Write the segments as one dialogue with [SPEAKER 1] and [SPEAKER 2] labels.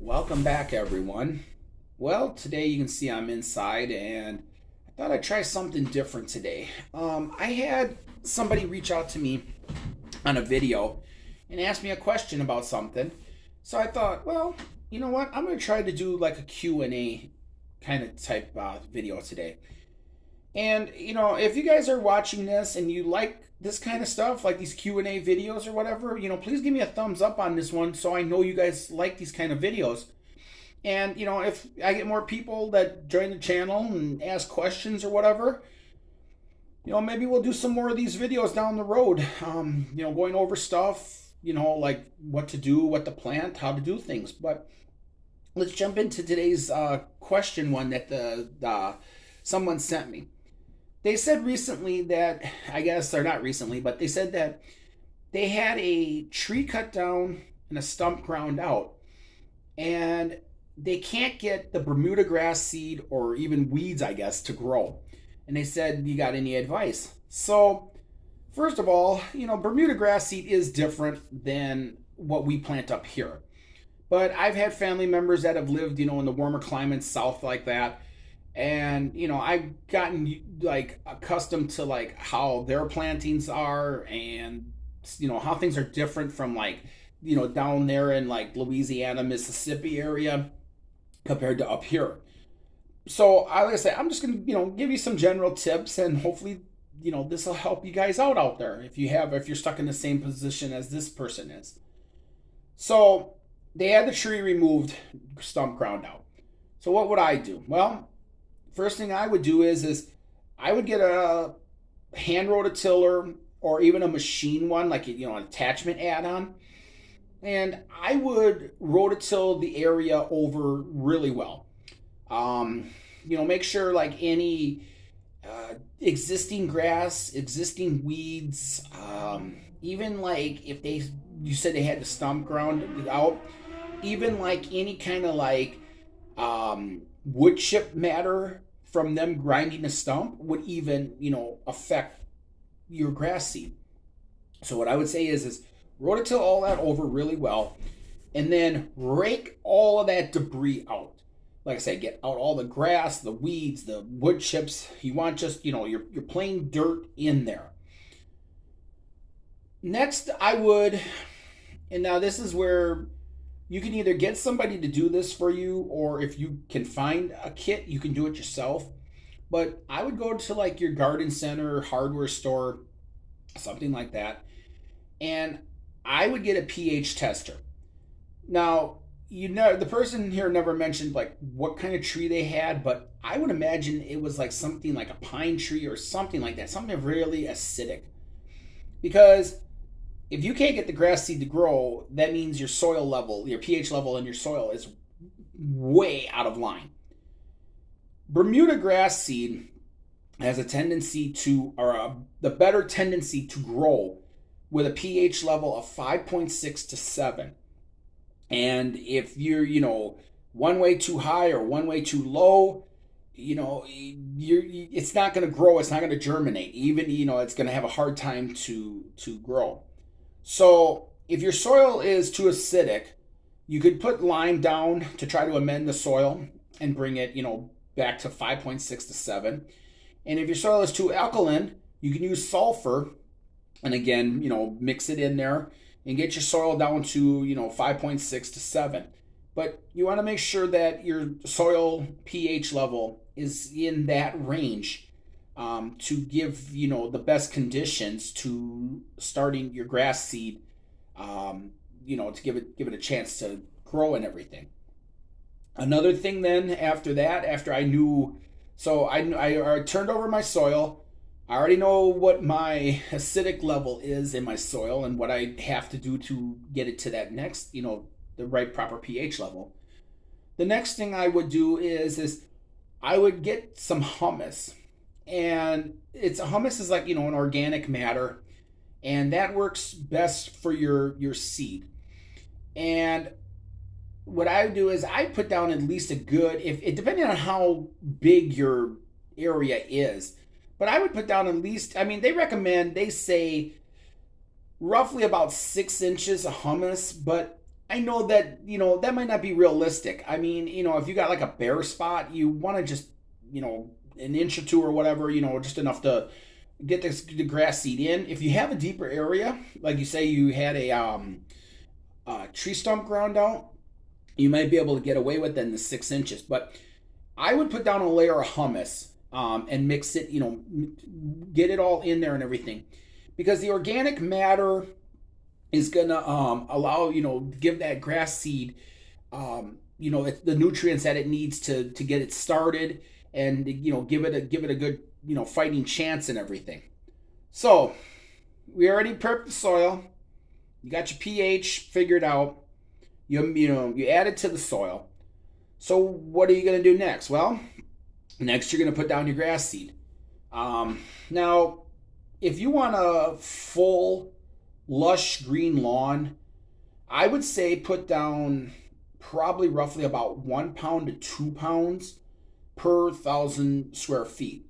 [SPEAKER 1] Welcome back, everyone. Well, today you can see I'm inside and I thought I'd try something different today. I had somebody reach out to me on a video and ask me a question about something. So I thought, well, you know what? I'm going to try to do like a Q&A kind of type video today. And if you guys are watching this and you like this kind of stuff, like these Q&A videos or whatever, please give me a thumbs up on this one so I know you guys like these kind of videos. And if I get more people that join the channel and ask questions or whatever, maybe we'll do some more of these videos down the road. Going over stuff, like what to do, what to plant, how to do things. But let's jump into today's question one that the someone sent me. They said recently that, I guess, or not recently, but they said that they had a tree cut down and a stump ground out, and they can't get the Bermuda grass seed or even weeds, I guess, to grow. And they said, you got any advice? So, first of all, Bermuda grass seed is different than what we plant up here. But I've had family members that have lived, in the warmer climates south like that. And I've gotten like accustomed to like how their plantings are, and how things are different from like down there in like Louisiana, Mississippi area compared to up here. So like I say, I'm just gonna give you some general tips, and hopefully this will help you guys out there if you're stuck in the same position as this person is. So they had the tree removed, stump ground out. So what would I do? Well, first thing I would do is I would get a hand rototiller or even a machine one, like an attachment add-on, and I would rototill the area over really well. Make sure like any existing grass, existing weeds, even like if you said they had the stump ground out, even like any kind of like wood chip matter from them grinding a stump would even affect your grass seed. So what I would say is rototill all that over really well, and then rake all of that debris out. Like I said, get out all the grass, the weeds, the wood chips. You want just your plain dirt in there. Next, I would, and now this is where you can either get somebody to do this for you, or if you can find a kit, you can do it yourself. But I would go to like your garden center, hardware store, something like that, and I would get a pH tester. Now, the person here never mentioned like what kind of tree they had, but I would imagine it was like something like a pine tree or something like that, something really acidic. Because if you can't get the grass seed to grow, that means your soil level, your pH level in your soil is way out of line. Bermuda grass seed has a tendency the better tendency to grow with a pH level of 5.6 to 7. And if you're, one way too high or one way too low, it's not going to grow. It's not going to germinate. Even, it's going to have a hard time to grow. So if your soil is too acidic, you could put lime down to try to amend the soil and bring it, back to 5.6 to 7. And if your soil is too alkaline, you can use sulfur and again, mix it in there and get your soil down to, 5.6 to 7. But you want to make sure that your soil pH level is in that range to give, the best conditions to starting your grass seed, to give it a chance to grow and everything. Another thing then after I knew, so I turned over my soil. I already know what my acidic level is in my soil and what I have to do to get it to that next, the right proper pH level. The next thing I would do is I would get some humus. And humus is like, an organic matter, and that works best for your seed. And what I would do is I put down at least a good, if it depending on how big your area is, but I would put down at least, they say roughly about 6 inches of humus, but I know that, that might not be realistic. I mean, if you got like a bare spot, you want to just, an inch or two or whatever, just enough to get the grass seed in. If you have a deeper area, like you say you had a tree stump ground out, you might be able to get away with it in the 6 inches. But I would put down a layer of humus and mix it, get it all in there and everything. Because the organic matter is going to allow, give that grass seed, the nutrients that it needs to get it started and, give it a good, fighting chance and everything. So we already prepped the soil. You got your pH figured out. You add it to the soil. So what are you going to do next? Well, next you're going to put down your grass seed. Now, if you want a full lush green lawn, I would say put down probably roughly about 1 pound to 2 pounds per 1,000 square feet.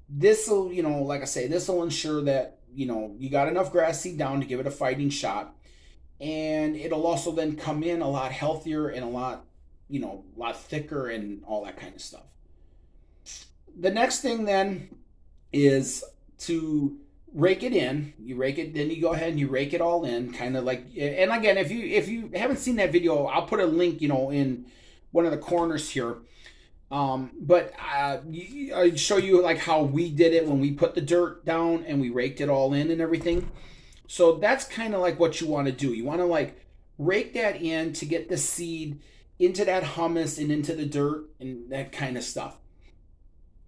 [SPEAKER 1] This will, like I say, this will ensure that, you got enough grass seed down to give it a fighting shot. And it'll also then come in a lot healthier and a lot thicker and all that kind of stuff. The next thing then is to rake it in. You rake it, then you go ahead and you rake it all in, kind of like. And again, if you haven't seen that video, I'll put a link, in one of the corners here. But I show you like how we did it when we put the dirt down and we raked it all in and everything. So that's kind of like what you want to do. You want to like rake that in to get the seed into that humus and into the dirt and that kind of stuff.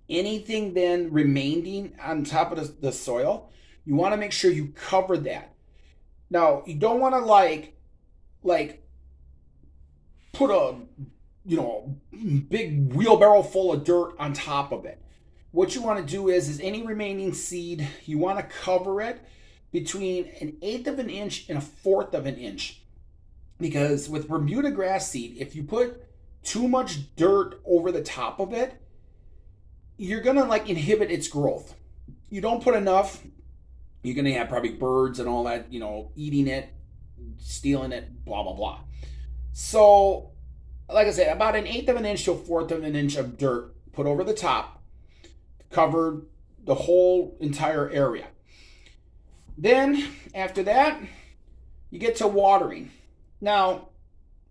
[SPEAKER 1] Anything then remaining on top of the soil, you want to make sure you cover that. Now, you don't want to like put a big wheelbarrow full of dirt on top of it. What you want to do is any remaining seed, you want to cover it between 1/8 of an inch and 1/4 of an inch. Because with Bermuda grass seed, if you put too much dirt over the top of it, you're gonna like inhibit its growth. You don't put enough, you're gonna have probably birds and all that, eating it, stealing it, blah blah blah. So, like I said, about 1/8 of an inch to 1/4 of an inch of dirt put over the top, covered the whole entire area. Then after that, you get to watering. Now,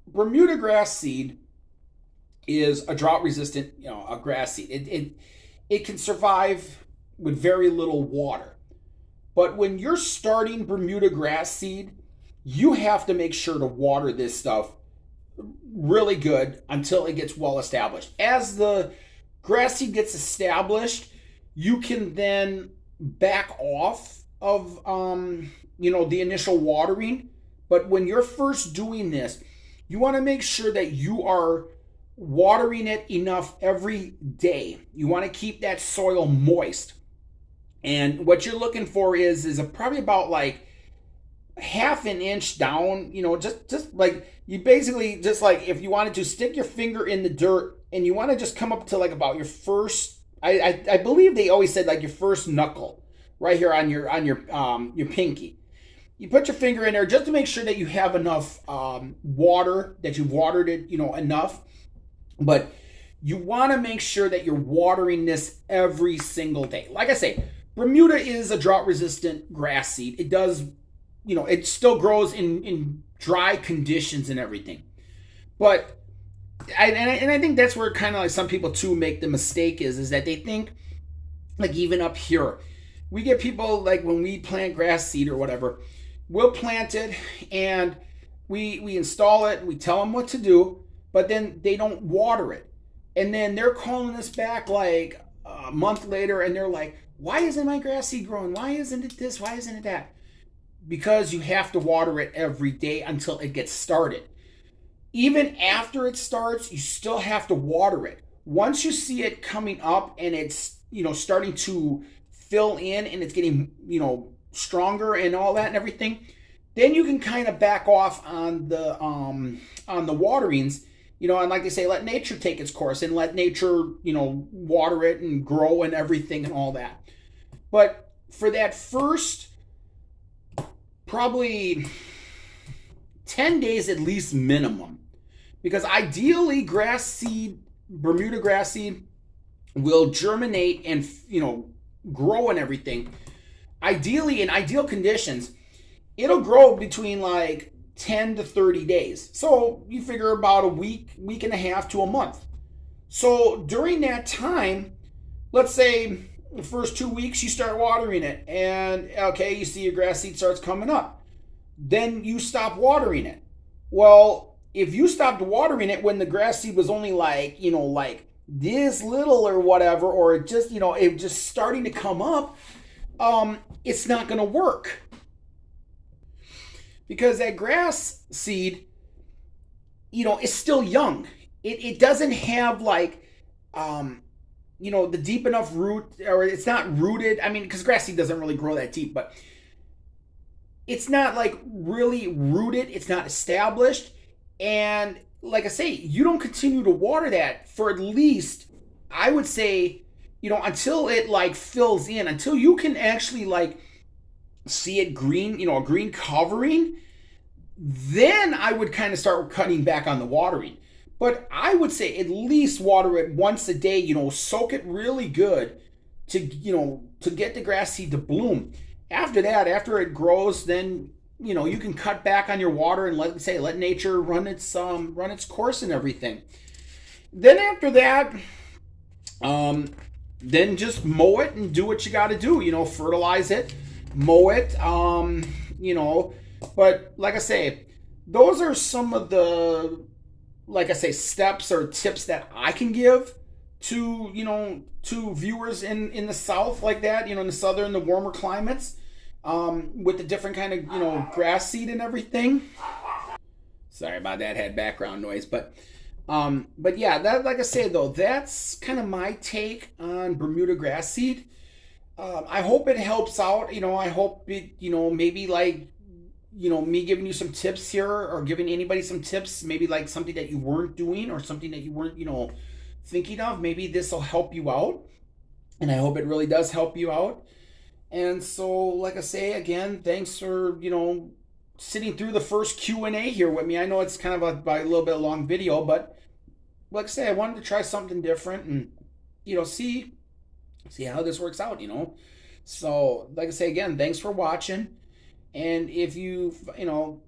[SPEAKER 1] Bermuda grass seed is a drought resistant, a grass seed. It can survive with very little water. But when you're starting Bermuda grass seed, you have to make sure to water this stuff really good until it gets well established. As the grass seed gets established, you can then back off of the initial watering. But when you're first doing this, you want to make sure that you are watering it enough every day. You want to keep that soil moist. And what you're looking for is probably about like 1/2 an inch down, just like you basically just like if you wanted to stick your finger in the dirt and you want to just come up to like about your first, I believe they always said like your first knuckle right here on your pinky. You put your finger in there just to make sure that you have enough water, that you've watered it, enough. But you want to make sure that you're watering this every single day. Like I say, Bermuda is a drought-resistant grass seed. It does, it still grows in dry conditions and everything. But, I think that's where kind of like some people too make the mistake is that they think, like even up here, we get people like when we plant grass seed or whatever, we'll plant it and we install it, we tell them what to do, but then they don't water it. And then they're calling us back like a month later and they're like, why isn't my grass seed growing? Why isn't it this? Why isn't it that? Because you have to water it every day until it gets started. Even after it starts, you still have to water it. Once you see it coming up and it's, starting to fill in and it's getting, stronger and all that and everything, then you can kind of back off on the waterings, and like they say, let nature take its course and let nature, water it and grow and everything and all that. But for that first probably 10 days at least minimum. Because ideally grass seed, Bermuda grass seed, will germinate and, grow and everything. Ideally, in ideal conditions, it'll grow between like 10 to 30 days. So you figure about a week, week and a half to a month. So during that time, let's say the first 2 weeks you start watering it, and okay, you see your grass seed starts coming up. Then you stop watering it. Well, if you stopped watering it when the grass seed was only like, like this little or whatever, or it just, it just starting to come up, it's not going to work. Because that grass seed, is still young. It doesn't have like, the deep enough root, or it's not rooted. I mean, because grass seed doesn't really grow that deep, but it's not like really rooted. It's not established. And like I say, you don't continue to water that for at least, I would say, until it like fills in, until you can actually like see it green, a green covering, then I would kind of start cutting back on the watering. But I would say at least water it once a day, soak it really good to get the grass seed to bloom. After that, after it grows, then you can cut back on your water and let nature run its course and everything. Then after that, then just mow it and do what you got to do. Fertilize it, mow it. But like I say, those are some of the, like I say, steps or tips that I can give to viewers in the South like that, in the southern, the warmer climates, with the different kind of grass seed and everything. Sorry about that, had background noise, but yeah, that, like I say though, that's kind of my take on Bermuda grass seed. I hope it helps out. I hope it, maybe like, me giving you some tips here, or giving anybody some tips, maybe like something that you weren't doing or something that you weren't, thinking of. Maybe this will help you out. And I hope it really does help you out. And so, like I say, again, thanks for, sitting through the first Q&A here with me. I know it's kind of a little bit long video, but like I say, I wanted to try something different and, see how this works out, So, like I say, again, thanks for watching. And if you,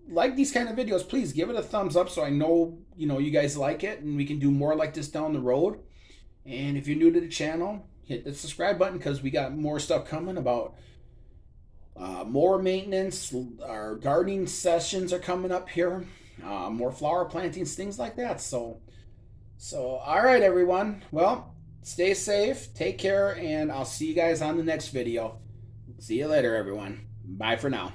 [SPEAKER 1] like these kind of videos, please give it a thumbs up so I know, you guys like it, and we can do more like this down the road. And if you're new to the channel, hit the subscribe button, because we got more stuff coming about more maintenance. Our gardening sessions are coming up here. More flower plantings, things like that. So all right, everyone. Well, stay safe, take care, and I'll see you guys on the next video. See you later, everyone. Bye for now.